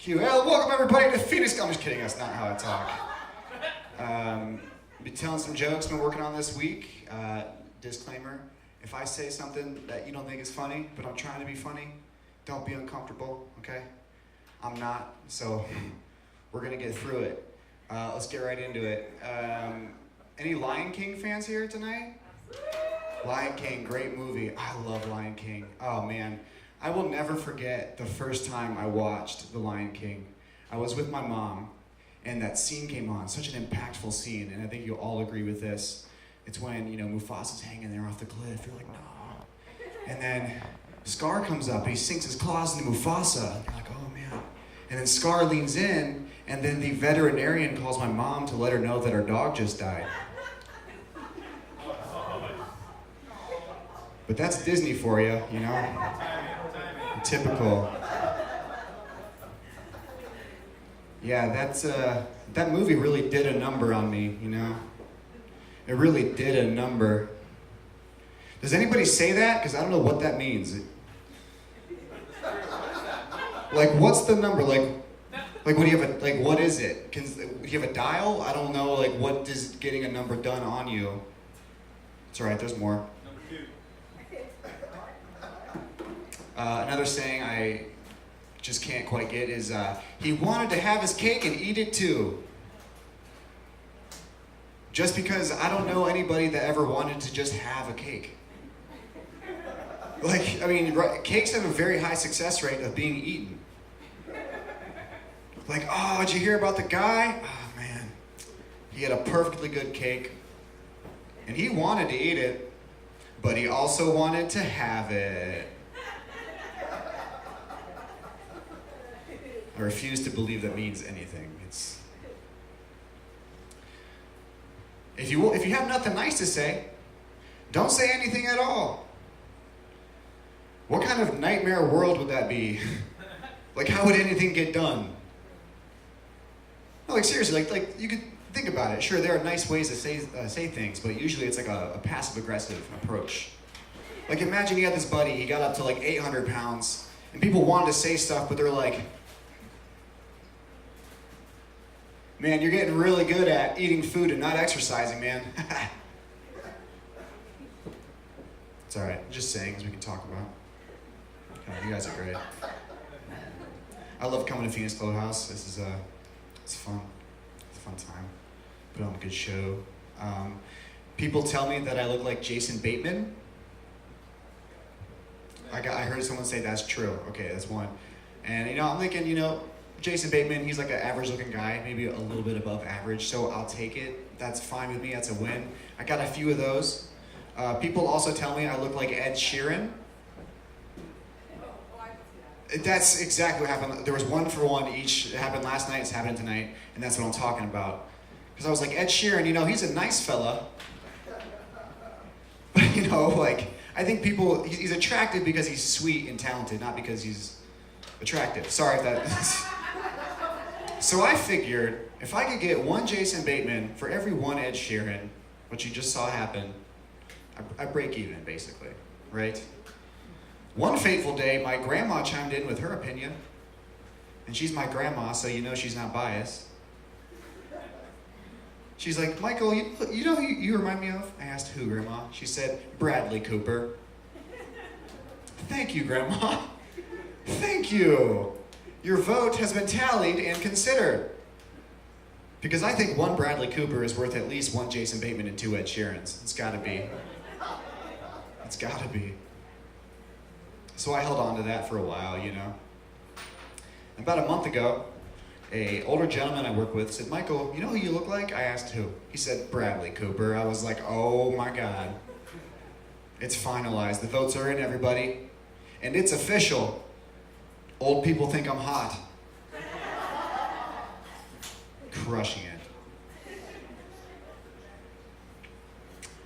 you. Well, welcome everybody to Phoenix. I'm just kidding. That's not how I talk. Be telling some jokes I've been working on this week. Disclaimer: if I say something that you don't think is funny, but I'm trying to be funny, don't be uncomfortable. Okay? I'm not. So we're gonna get through it. Let's get right into it. Any Lion King fans here tonight? Lion King, great movie. I love Lion King. Oh man, I will never forget the first time I watched The Lion King. I was with my mom, and that scene came on, such an impactful scene, and I think you'll all agree with this. It's when, Mufasa's hanging there off the cliff. You're like, no. And then Scar comes up, and he sinks his claws into Mufasa. And you're like, oh man. And then Scar leans in, and then the veterinarian calls my mom to let her know that her dog just died. But that's Disney for you, Typical. Yeah, that movie really did a number on me, It really did a number. Does anybody say that? Because I don't know what that means. Like, what's the number? Like, what do you have? What is it? Do you have a dial? I don't know. Like, what is getting a number done on you? It's all right. There's more. Another saying I just can't quite get is, he wanted to have his cake and eat it too. Just because I don't know anybody that ever wanted to just have a cake. Cakes have a very high success rate of being eaten. Like, oh, did you hear about the guy? Oh man, he had a perfectly good cake. And he wanted to eat it, but he also wanted to have it. I refuse to believe that means anything. If you have nothing nice to say, don't say anything at all. What kind of nightmare world would that be? How would anything get done? No, seriously, you could think about it. Sure, there are nice ways to say things, but usually it's a passive-aggressive approach. Imagine you had this buddy, he got up to 800 pounds, and people wanted to say stuff, but they're like, man, you're getting really good at eating food and not exercising, man. It's all right. Just sayings we can talk about. You guys are great. I love coming to Phoenix Clubhouse. It's fun. It's a fun time. Put on a good show. People tell me that I look like Jason Bateman. I heard someone say that's true. Okay, that's one. And I'm thinking, Jason Bateman, he's an average-looking guy, maybe a little bit above average, so I'll take it. That's fine with me. That's a win. I got a few of those. People also tell me I look like Ed Sheeran. That's exactly what happened. There was one for one each. It happened last night. It's happening tonight, and that's what I'm talking about. Because I was like, Ed Sheeran, he's a nice fella. But, I think he's attractive because he's sweet and talented, not because he's attractive. Sorry if that... So I figured if I could get one Jason Bateman for every one Ed Sheeran, which you just saw happen, I break even, basically, right? One fateful day, my grandma chimed in with her opinion, and she's my grandma, so she's not biased. She's like, Michael, you know who you remind me of? I asked, who, Grandma? She said, Bradley Cooper. Thank you, Grandma. Thank you. Your vote has been tallied and considered. Because I think one Bradley Cooper is worth at least one Jason Bateman and two Ed Sheerans. It's gotta be. It's gotta be. So I held on to that for a while, About a month ago, an older gentleman I work with said, Michael, you know who you look like? I asked who. He said, Bradley Cooper. I was like, oh my God. It's finalized. The votes are in, everybody. And it's official. Old people think I'm hot. Crushing it.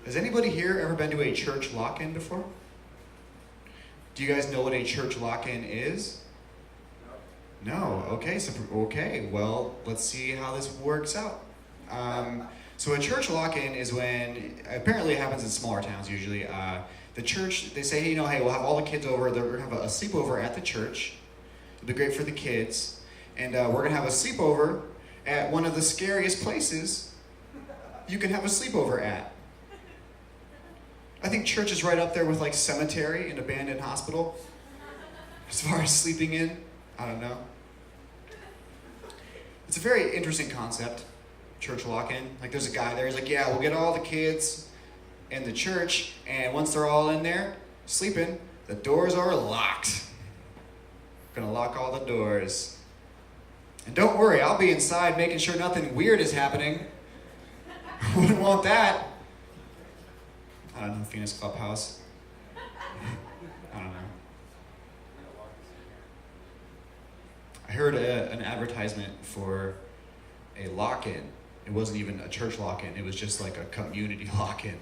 Has anybody here ever been to a church lock-in before? Do you guys know what a church lock-in is? No. Okay, well, let's see how this works out. So a church lock-in is when, apparently it happens in smaller towns usually. The church, they say, hey, we'll have all the kids over. They're going to have a sleepover at the church. It'll be great for the kids. And we're going to have a sleepover at one of the scariest places you can have a sleepover at. I think church is right up there with like cemetery and abandoned hospital. As far as sleeping in, I don't know. It's a very interesting concept, church lock-in. Like there's a guy there, he's like, yeah, we'll get all the kids in the church, and once they're all in there, sleeping, the doors are locked. Gonna lock all the doors. And don't worry, I'll be inside making sure nothing weird is happening. Wouldn't want that. I don't know, Phoenix Clubhouse. I don't know. I heard an advertisement for a lock-in. It wasn't even a church lock-in, it was just like a community lock-in.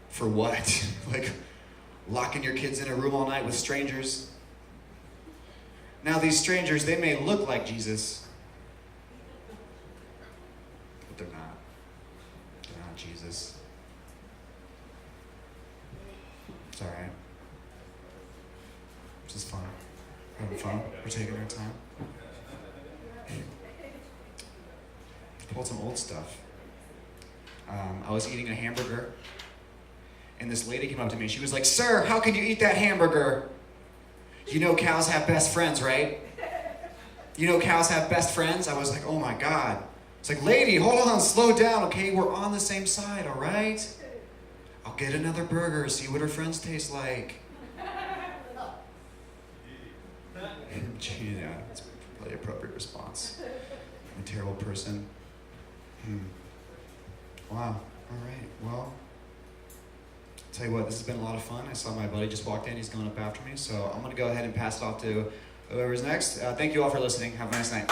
For what? Like locking your kids in a room all night with strangers? Now these strangers, they may look like Jesus, but they're not. They're not Jesus. It's all right. This is fun. We're having fun. We're taking our time. Pulled some old stuff. I was eating a hamburger, and this lady came up to me. She was like, "Sir, how can you eat that hamburger? You know cows have best friends, right? You know cows have best friends?" I was like, oh my God. It's like, lady, hold on, slow down, okay? We're on the same side, all right? I'll get another burger, see what her friends taste like. Gee, yeah, that's probably an appropriate response. I'm a terrible person. Wow, all right, well, tell you what, this has been a lot of fun. I saw my buddy just walked in, he's going up after me, so I'm gonna go ahead and pass it off to whoever's next. Thank you all for listening. Have a nice night.